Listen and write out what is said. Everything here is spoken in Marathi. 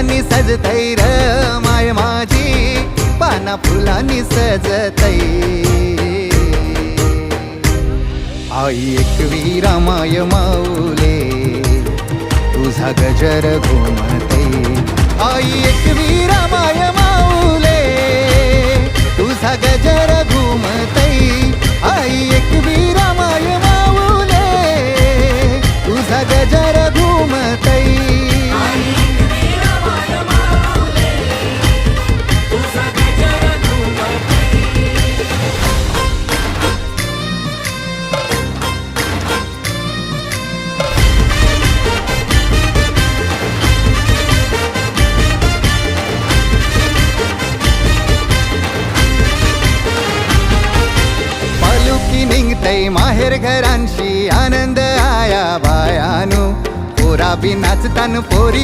फुलांनी सजतई र माय माझी, पाना फुलांनी सजतई. आई एकवी रामाय माऊले, तुझा गजर घुमतई. आई एकवी रामाय माऊले, तुझा गजर घुमतई. आई एकवी रामाय माऊले, तुझा गजर घुमतई. निघतई माहेर घरांशी, आनंद आया बायानो. पोरा बी नाचतान पोरी